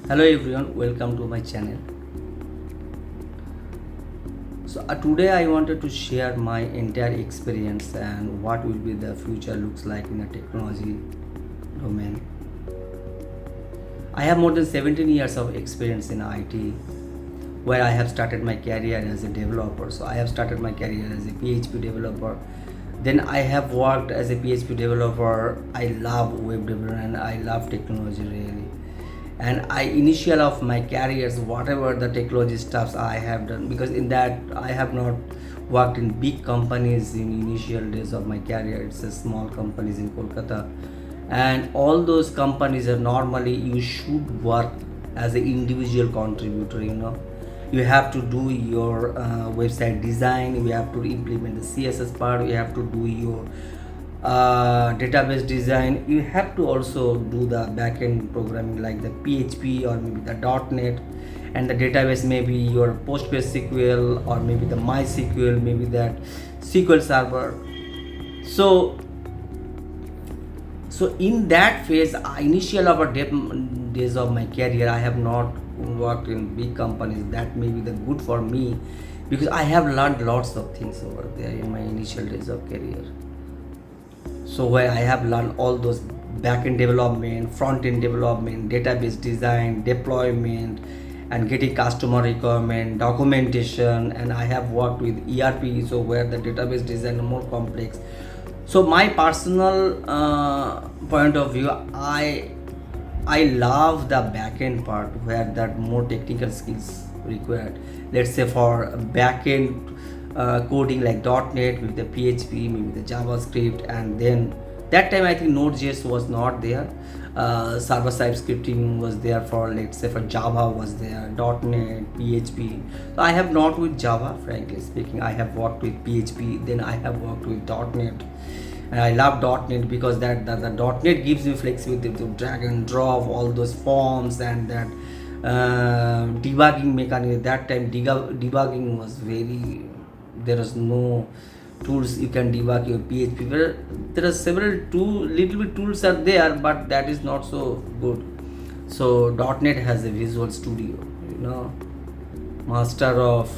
Hello everyone, welcome to my channel. Today I wanted to share my entire experience and what will be the future looks like in a technology domain. I have more than 17 years of experience in IT, where I have started my career as a developer. So I have started my career as a PHP developer. Then I have worked as a PHP developer. I love web development and I love technology really. And I initial of my careers, whatever the technology stuffs I have done, because in that I have not worked in big companies in initial days of my career. It's a small companies in Kolkata, and all those companies are normally you should work as an individual contributor. You have to do your website design, you have to implement the CSS part, you have to do your database design, you have to also do the backend programming like the PHP or maybe the .NET, and the database maybe your PostgreSQL or maybe the MySQL, maybe that SQL Server. So in that phase, initial of a days of my career, I have not worked in big companies. That may be the good for me because I have learned lots of things over there in my initial days of career. So where I have learned all those back-end development, front-end development, database design, deployment, and getting customer requirement, documentation, and I have worked with ERP, so where the database design is more complex. So my personal point of view, I love the back-end part where that more technical skills required. Let's say for back-end coding like .NET with the PHP, maybe the JavaScript, and then that time I think Node.js was not there. Server-side scripting was there for, let's say, for Java was there, .NET, PHP. So I have not with Java, frankly speaking. I have worked with PHP, then I have worked with .NET. And I love .NET because that the .NET gives you flexibility to drag and drop all those forms, and that debugging mechanism. That time debugging was very, there is no tools you can debug your PHP. Well, there are several little bit tools are there, but that is not so good. So .NET has a Visual Studio, master of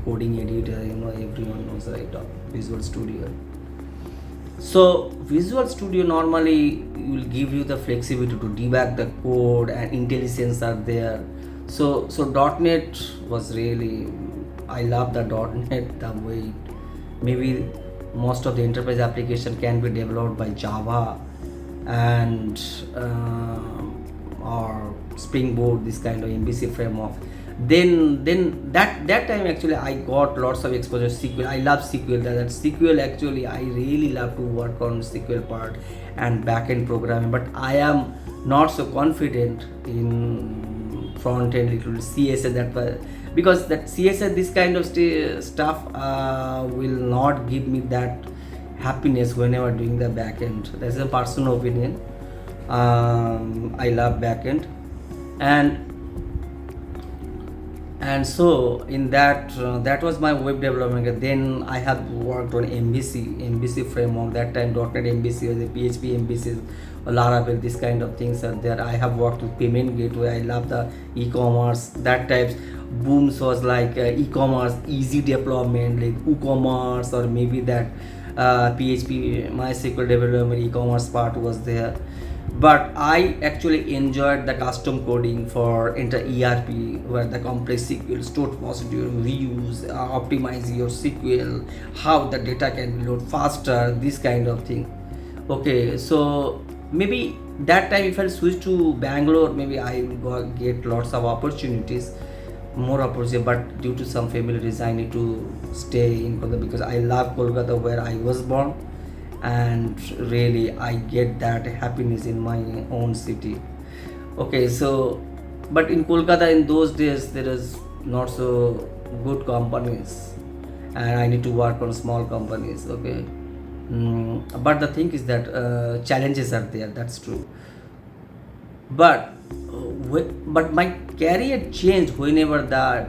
coding editor, everyone knows, right? Visual Studio. So Visual Studio normally will give you the flexibility to debug the code, and intelligence are there. So .NET was really, I love the .NET, the way maybe most of the enterprise application can be developed by Java and or Spring Boot, this kind of MVC framework. Then that time actually I got lots of exposure to SQL. I love SQL. That SQL actually I really love to work on SQL part and backend programming, but I am not so confident in front end little CSS, that because that CSS, this kind of stuff will not give me that happiness whenever doing the backend. That's a personal opinion. I love backend, and so in that was my web development. Then I have worked on MVC framework. That time .NET MVC was a PHP MVC, Laravel, this kind of things are there. I have worked with payment gateway. I love the e-commerce. That types booms was like e-commerce easy development like WooCommerce, or maybe that PHP MySQL development e-commerce part was there. But I actually enjoyed the custom coding for enter ERP, where the complex SQL stored procedure reuse, optimize your SQL, how the data can be load faster, this kind of thing. Okay, so maybe that time if I switch to Bangalore, maybe I will get lots of opportunities, more opportunity. But due to some family reason, I need to stay in Kolkata because I love Kolkata, where I was born, and really I get that happiness in my own city. Okay, so but in Kolkata in those days there is not so good companies, and I need to work on small companies. Okay, but the thing is that challenges are there, that's true. But but my career changed whenever the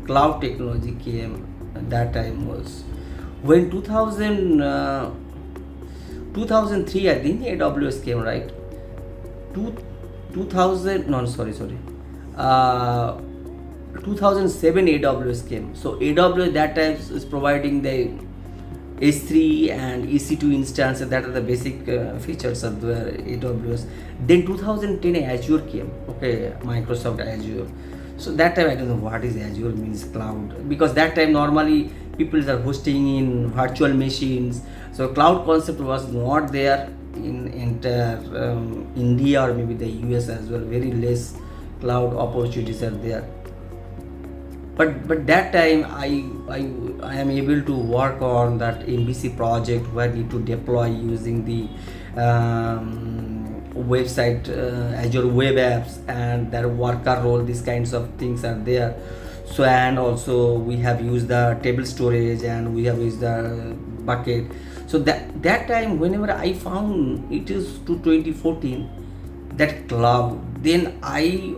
cloud technology came. That time was when 2003 I think AWS came, right? Two, 2000, no, sorry, uh, 2007 AWS came. So AWS that time is providing the S3 and EC2 instances, that are the basic features of the AWS. Then 2010 Azure came, okay, Microsoft Azure. So that time I don't know what is Azure means cloud, because that time normally people are hosting in virtual machines. So cloud concept was not there in entire India or maybe the US as well. Very less cloud opportunities are there. But that time I am able to work on that MVC project where I need to deploy using the website, Azure web apps, and their worker role. These kinds of things are there. So, and also we have used the table storage and we have used the bucket. So that time whenever I found it is to 2014 that cloud, then I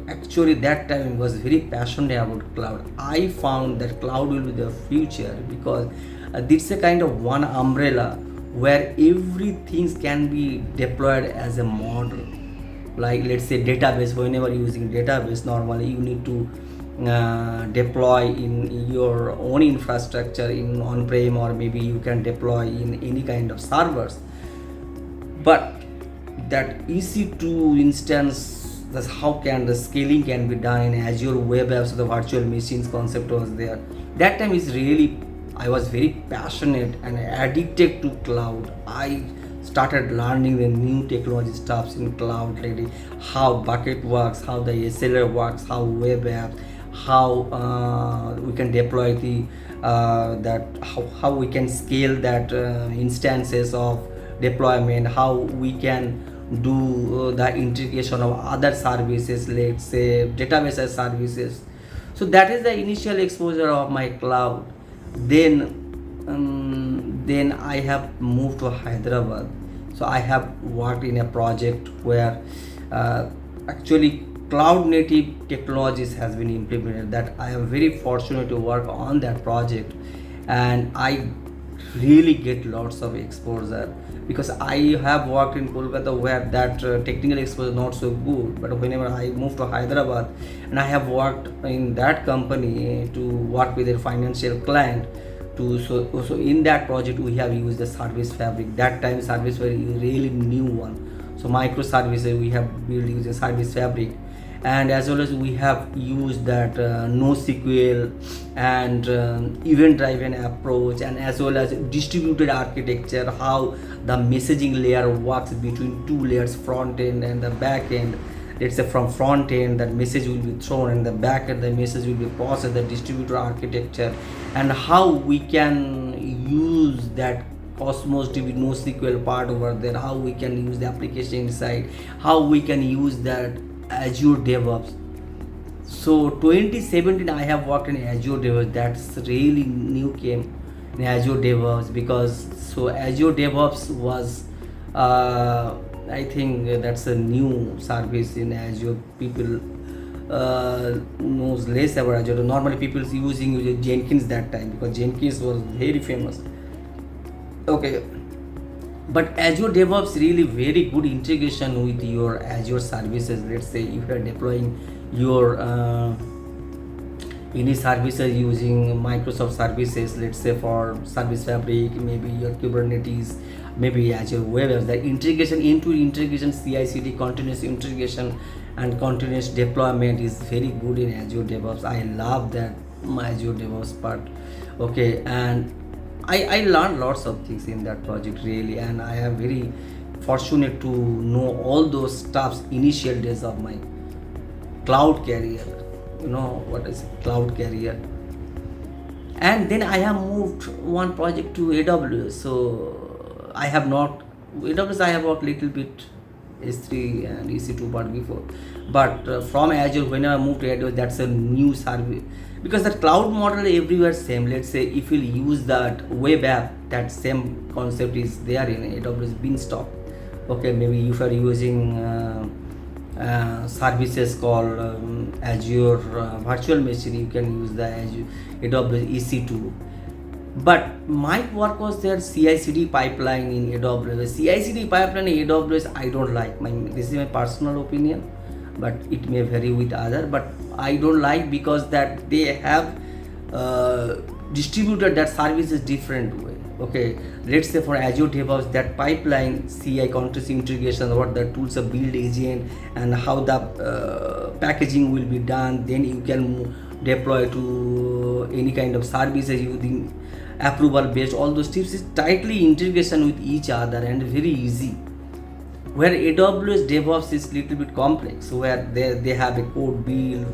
actually that time was very passionate about cloud. I found that cloud will be the future, because it's a kind of one umbrella where everything can be deployed as a model. Like let's say database, whenever using database, normally you need to deploy in your own infrastructure in on-prem, or maybe you can deploy in any kind of servers. But that EC2 instance, that's how can the scaling can be done in Azure web apps. So the virtual machines concept was there. That time is really, I was very passionate and addicted to cloud. I started learning the new technology stuffs in cloud, like how bucket works, how the SLA works, how web apps, how we can deploy the that how we can scale that instances of deployment, how we can do the integration of other services, let's say database as services. So that is the initial exposure of my cloud. Then I have moved to Hyderabad. So I have worked in a project where actually cloud native technologies has been implemented. That I am very fortunate to work on that project, and I really get lots of exposure, because I have worked in Kolkata where that technical exposure is not so good. But whenever I moved to Hyderabad and I have worked in that company to work with a financial client, so in that project we have used the service fabric. That time service was really new one. So microservices we have built using service fabric, and as well as we have used that NoSQL and event driven approach, and as well as distributed architecture, how the messaging layer works between two layers, front end and the back end. Let's say from front end that message will be thrown, and the back end the message will be processed, the distributed architecture, and how we can use that Cosmos DB NoSQL part over there, how we can use the application inside, how we can use that Azure DevOps. So 2017 I have worked in Azure DevOps. That's really new came in Azure DevOps, because so Azure DevOps was I think that's a new service in Azure. People knows less about Azure. Normally people using Jenkins that time, because Jenkins was very famous. Okay, but Azure DevOps really very good integration with your Azure services. Let's say if you are deploying your any services using Microsoft services, let's say for service fabric, maybe your Kubernetes, maybe Azure web apps, the integration into integration, CI/CD, continuous integration and continuous deployment is very good in Azure DevOps. I love that Azure DevOps part. Okay, and I learned lots of things in that project really, and I am very fortunate to know all those stuffs initial days of my cloud career. You know what is cloud career? And then I have moved one project to AWS. So I have not AWS. I have worked little bit S3 and EC2 part before, but from Azure when I moved to AWS, that's a new service, because the cloud model everywhere same. Let's say if you use that web app, that same concept is there in AWS Beanstalk. Okay, maybe if you are using services called Azure virtual machine, you can use the Azure AWS EC2. But my work was there CI/CD pipeline in AWS. CI/CD pipeline in AWS I don't like. This is my personal opinion. but it may vary with other. But I don't like because that they have uh, distributed that services different way. Okay, let's say for Azure DevOps, that pipeline CI continuous integration, what the tools of build agent and how the packaging will be done, then you can deploy to any kind of services using approval based. All those tips is tightly integration with each other and very easy. Where AWS DevOps is little bit complex, where they have a code build,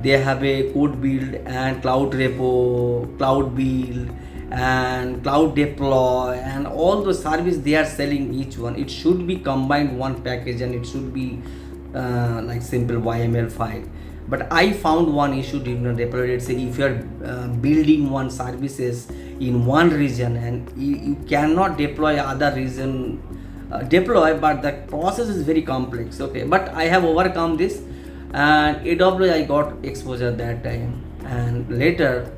they have a code build and cloud repo, cloud build, and cloud deploy, and all those service they are selling each one. It should be combined one package, and it should be like simple YML file. But I found one issue during the deploy. Let's say if you are building one services in one region and you cannot deploy other region deploy, but the process is very complex. Okay, but I have overcome this, and AWS I got exposure that time, and later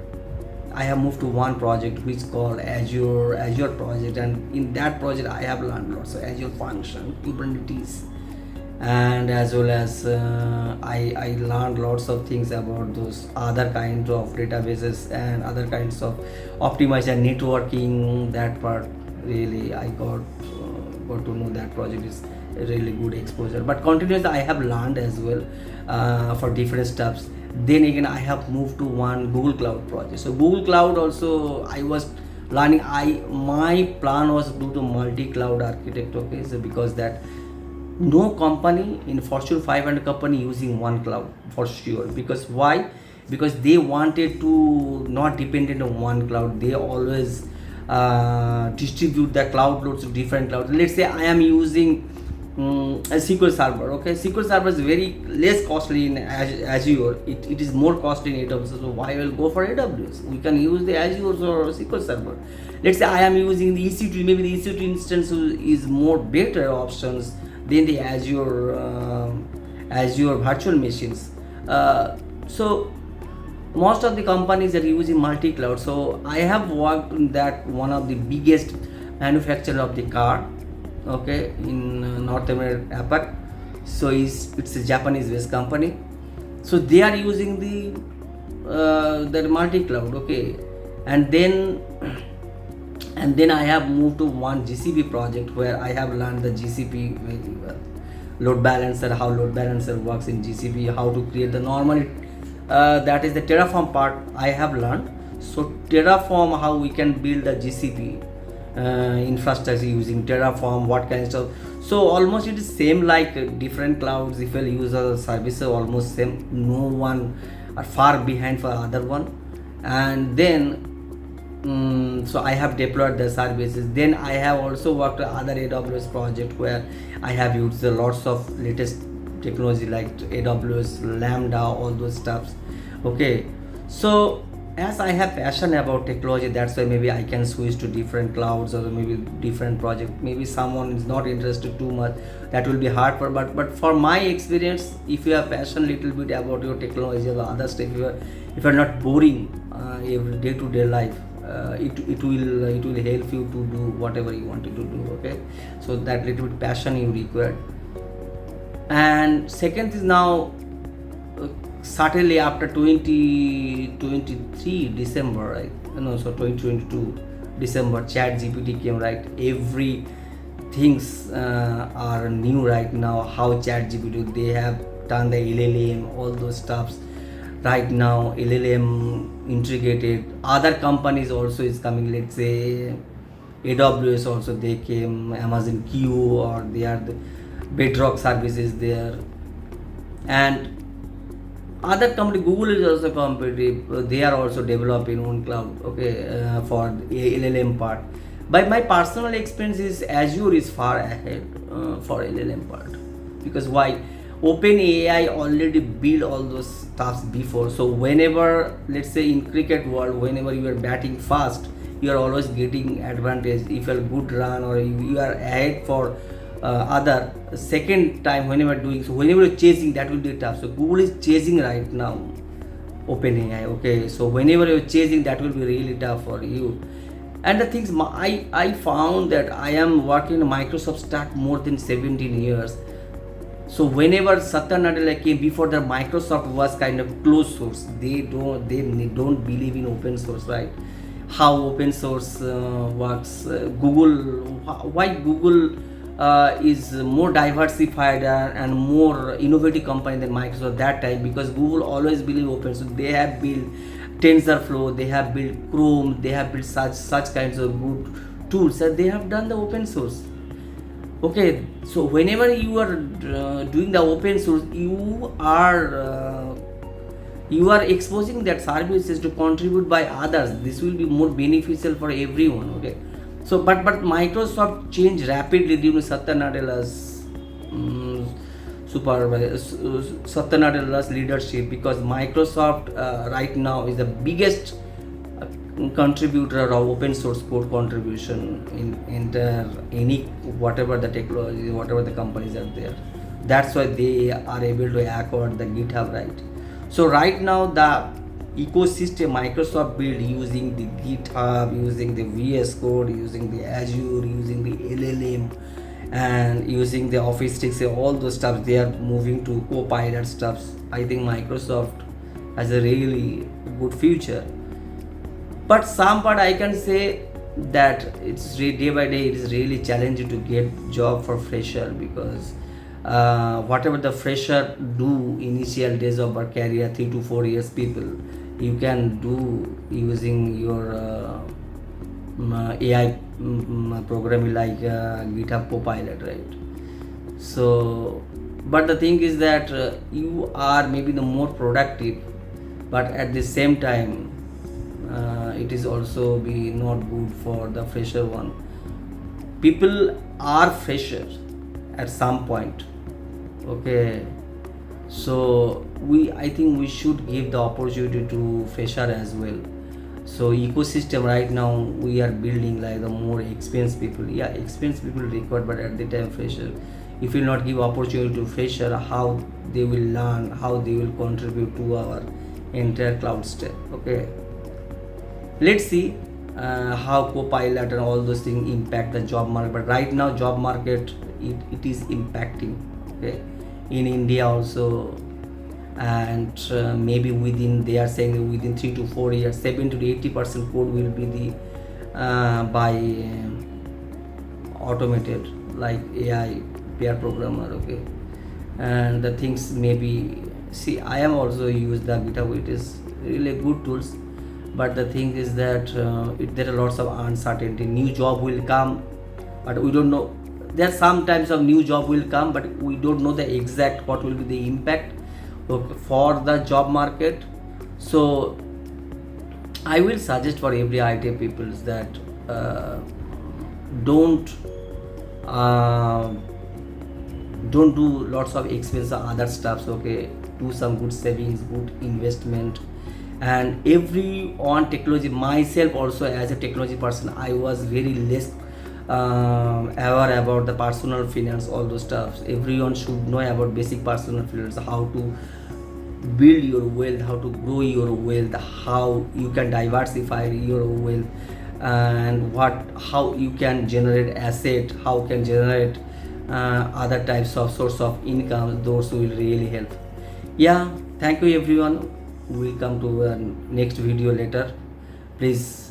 I have moved to one project which is called Azure project, and in that project I have learned lots of Azure function, Kubernetes, and as well as I learned lots of things about those other kinds of databases and other kinds of optimization networking. That part really I got to know that project is a really good exposure. But continuously I have learned as well for different stuffs. Then again I have moved to one Google Cloud project. So Google Cloud also I was learning. My plan was to do the multi-cloud architect. Okay, so because that no company in Fortune 500 company using one cloud for sure. Because why? Because they wanted to not dependent on one cloud. They always distribute the cloud loads to different clouds. Let's say I am using a SQL Server. Okay, SQL Server is very less costly in Azure. It is more costly in AWS. So why will go for AWS? We can use the Azure or SQL Server. Let's say I am using the EC2. Maybe the EC2 instance is more better options than the Azure virtual machines. So most of the companies are using multi-cloud. So I have worked in that one of the biggest manufacturer of the car, okay, in North America, APAC. So it's a Japanese based company. So they are using the multi-cloud. Okay, and then I have moved to one GCP project where I have learned the GCP very well. Load balancer, how load balancer works in GCP, how to create the normal. That is the Terraform part I have learned. So Terraform, how we can build the GCP infrastructure using Terraform, what kinds of. So almost it is same like different clouds. If you use a service, almost same. No one are far behind for other one. And then so I have deployed the services. Then I have also worked on other AWS project where I have used lots of latest technology like AWS, Lambda, all those stuffs. Okay, so as I have passion about technology, that's why maybe I can switch to different clouds or maybe different project. Maybe someone is not interested too much, that will be hard for. But for my experience, if you have passion little bit about your technology or other stuff, if you're not boring every day-to-day life, it will help you to do whatever you wanted to do. Okay, so that little bit passion you require. And second is now certainly after 2023 December, right? No, so 2022 December, Chat GPT came, right? Every things are new right now. How Chat GPT, they have done the LLM, all those stuffs. Right now LLM integrated. Other companies also is coming. Let's say AWS also they came, Amazon Q, or they are the Bedrock services there, and other company Google is also competitive. They are also developing own cloud. Okay, for LLM part. By my personal experience is Azure is far ahead for LLM part. Because why? OpenAI already built all those stuffs before. So whenever, let's say in cricket world, whenever you are batting fast, you are always getting advantage. If you are good run or you are ahead for other second time whenever doing, so whenever you're chasing, that will be tough. So Google is chasing right now OpenAI. Okay, so whenever you're chasing, that will be really tough for you. And the things I found that I am working in Microsoft stack more than 17 years. So whenever Satya Nadella came, before the Microsoft was kind of closed source, they don't believe in open source, right? How open source works. Google, why Google is more diversified and more innovative company than Microsoft that time, because Google always believe open source. They have built TensorFlow, they have built Chrome, they have built such kinds of good tools that they have done the open source. Okay, so whenever you are doing the open source, you are exposing that services to contribute by others. This will be more beneficial for everyone. Okay, so but Microsoft changed rapidly due to Satya Nadella's Satya Nadella's leadership, because Microsoft right now is the biggest contributor of open source code contribution in any whatever the technology, whatever the companies are there. That's why they are able to acquire the GitHub, right? So right now the ecosystem Microsoft built using the GitHub, using the VS Code, using the Azure, using the LLM, and using the Office 6, all those stuff, they are moving to Copilot stuffs. I think Microsoft has a really good future. But some part I can say that it's day by day it is really challenging to get job for fresher, because whatever the fresher do initial days of our career, 3 to 4 years, people you can do using your AI programming like GitHub Copilot, right? So but the thing is that you are maybe the more productive, but at the same time it is also be not good for the fresher one. People are fresher at some point. Okay, so I think we should give the opportunity to fresher as well. So ecosystem right now we are building like the more experienced people. Yeah, experienced people required, but at the time fresher, if you not give opportunity to fresher, how they will learn, how they will contribute to our entire cloud stack. Okay, let's see how Copilot and all those things impact the job market. But right now job market, it is impacting, okay, in India also. And maybe within, they are saying that within 3 to 4 years 70 to 80% code will be the by automated, like AI pair programmer. Okay, and the things maybe, see, I am also use the GitHub. It is really good tools, but the thing is that there are lots of uncertainty. New job will come, but we don't know. There are some times of new job will come, but we don't know the exact what will be the impact for the job market. So I will suggest for every IT people that don't uh, don't do lots of expensive other stuffs. Okay, do some good savings, good investment. And every on technology, myself also as a technology person, I was very less aware about the personal finance, all those stuffs. Everyone should know about basic personal finance, how to build your wealth, how to grow your wealth, how you can diversify your wealth, and how you can generate asset, how can generate other types of source of income. Those will really help. Yeah, thank you everyone. We'll come to next video later. Please